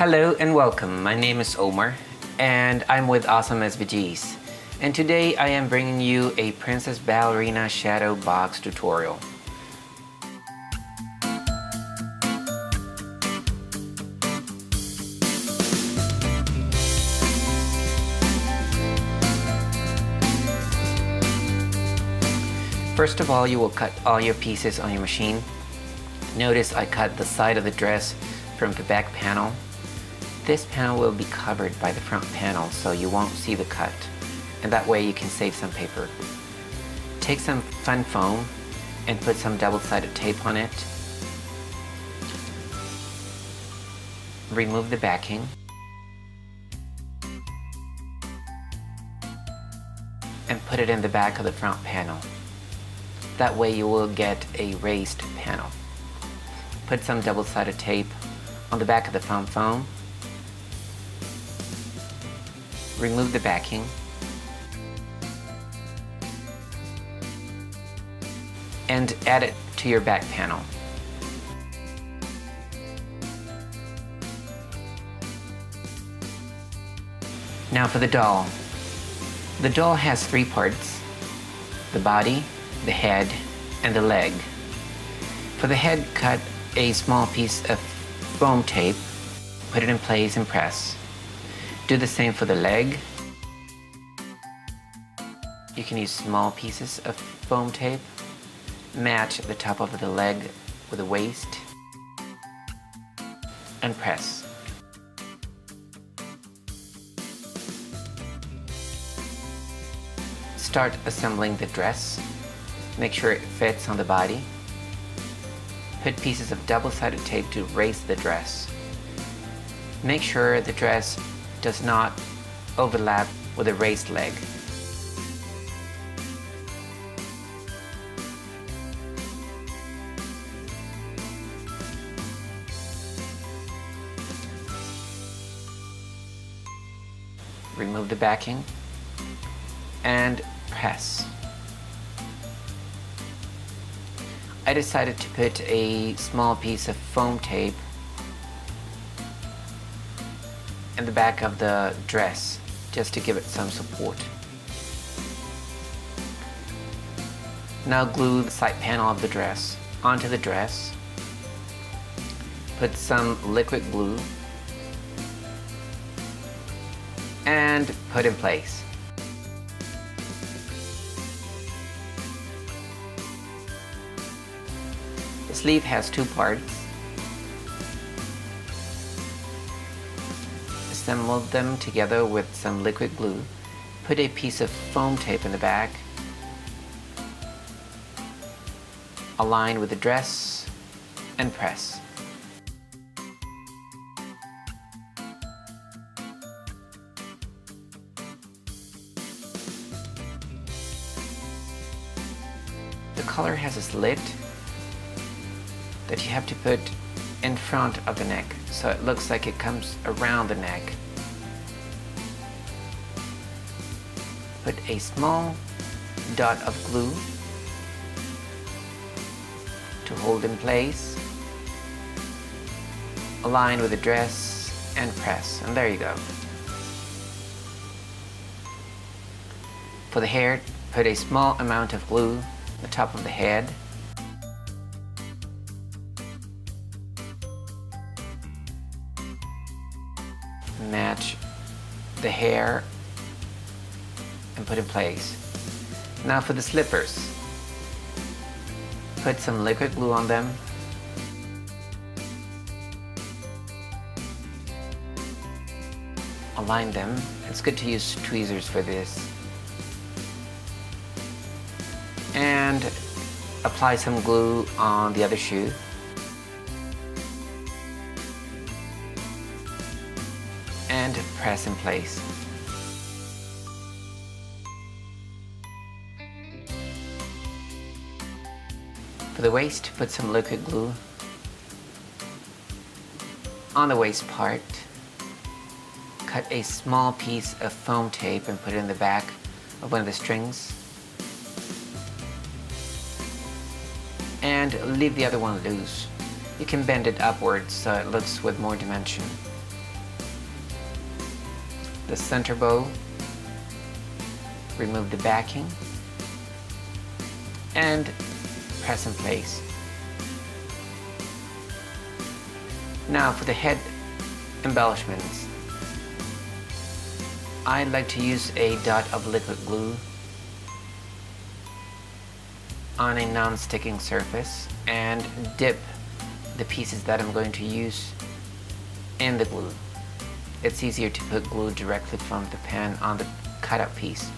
Hello and welcome. My name is Omar and I'm with Awesome SVGs. And today I am bringing you a Princess Ballerina Shadow Box tutorial. First of all, you will cut all your pieces on your machine. Notice I cut the side of the dress from the back panel. This panel will be covered by the front panel, so you won't see the cut, and that way you can save some paper. Take some fun foam and put some double-sided tape on it. Remove the backing. And put it in the back of the front panel. That way you will get a raised panel. Put some double-sided tape on the back of the fun foam. Remove the backing. And add it to your back panel. Now for the doll. The doll has three parts: the body, the head, and the leg. For the head, cut a small piece of foam tape, put it in place and press. Do the same for the leg. You can use small pieces of foam tape. Match the top of the leg with the waist and press. Start assembling the dress. Make sure it fits on the body. Put pieces of double-sided tape to raise the dress. Make sure the dress does not overlap with the raised leg. Remove the backing and press. I decided to put a small piece of foam tape in the back of the dress just to give it some support. Now glue the side panel of the dress onto the dress. Put some liquid glue and put in place. The sleeve has two parts. Assemble them together with some liquid glue. Put a piece of foam tape in the back. Align with the dress and press. The collar has a slit that you have to put in front of the neck, so it looks like it comes around the neck. Put a small dot of glue to hold in place. Align with the dress and press, and there you go. For the hair, put a small amount of glue on the top of the head. Match the hair and put in place. Now for the slippers. Put some liquid glue on them. Align them. It's good to use tweezers for this. And apply some glue on the other shoe. And press in place. For the waist, put some liquid glue on the waist part. Cut a small piece of foam tape and put it in the back of one of the strings. And leave the other one loose. You can bend it upwards so it looks with more dimension. the center bow, remove the backing, and press in place. Now for the head embellishments, I like to use a dot of liquid glue on a non-sticking surface and dip the pieces that I'm going to use in the glue. It's easier to put glue directly from the pan on the cutout piece.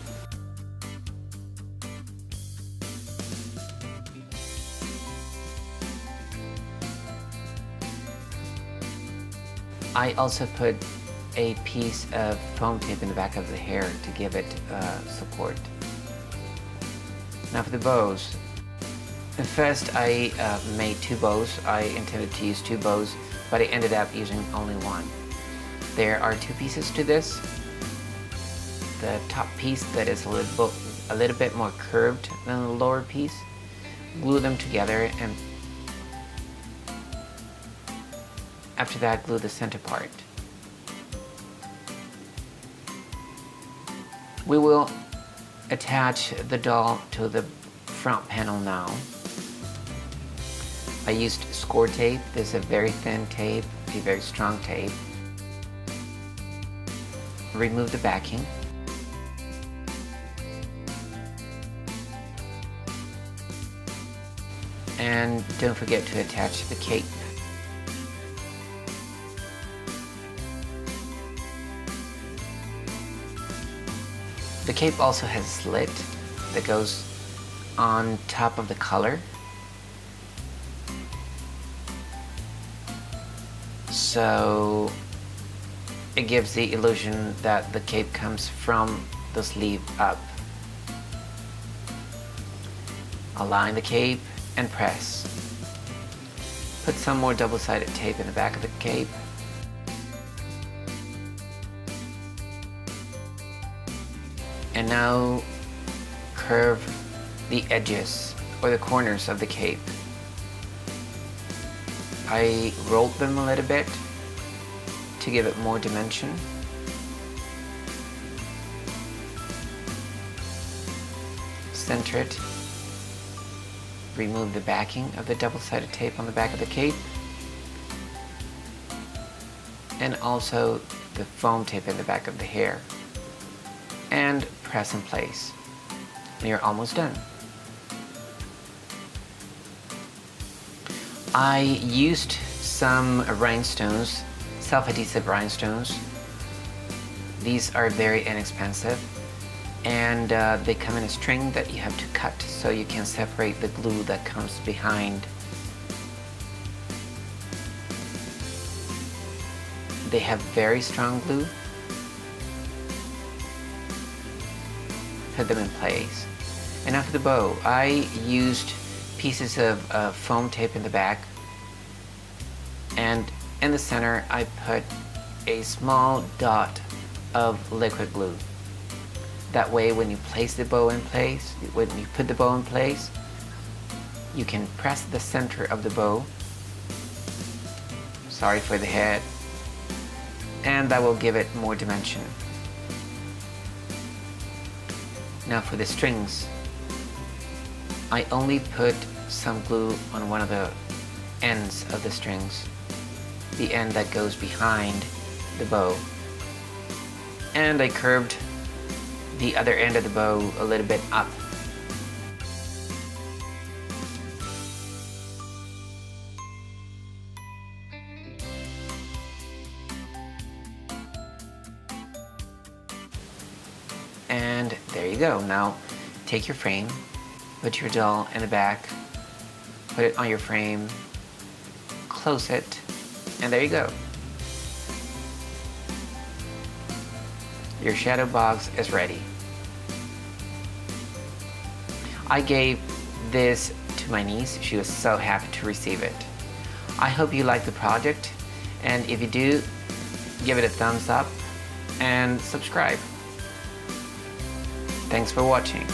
I also put a piece of foam tape in the back of the hair to give it support. Now for the bows. At first I made 2 bows. I intended to use 2 bows, but I ended up using only 1. There are 2 pieces to this. The top piece that is a little bit more curved than the lower piece. Glue them together, and after that glue the center part. We will attach the doll to the front panel now. I used SCOR tape. This is a very thin tape, a very strong tape. Remove the backing. And don't forget to attach the cape. The cape also has a slit that goes on top of the collar. So it gives the illusion that the cape comes from the sleeve up. Align the cape and press. Put some more double-sided tape in the back of the cape. And now curve the edges or the corners of the cape. I rolled them a little bit to give it more dimension. Center it. Remove the backing of the double-sided tape on the back of the cape. And also the foam tape in the back of the hair. And press in place. And you're almost done. I used some rhinestones, self-adhesive rhinestones. These are very inexpensive, and they come in a string that you have to cut so you can separate the glue that comes behind. They have very strong glue. Put them in place. And after the bow, I used pieces of foam tape in the back, and in the center I put a small dot of liquid glue. That way when you place the bow in place, when you put the bow in place, you can press the center of the bow, sorry for the head, and that will give it more dimension. Now for the strings, I only put some glue on one of the ends of the strings, the end that goes behind the bow, and I curved the other end of the bow a little bit up. And there you go. Now take your frame, put your doll in the back, put it on your frame, close it, and there you go. Your shadow box is ready. I gave this to my niece. She was so happy to receive it. I hope you like the project, and if you do, give it a thumbs up and subscribe. Thanks for watching.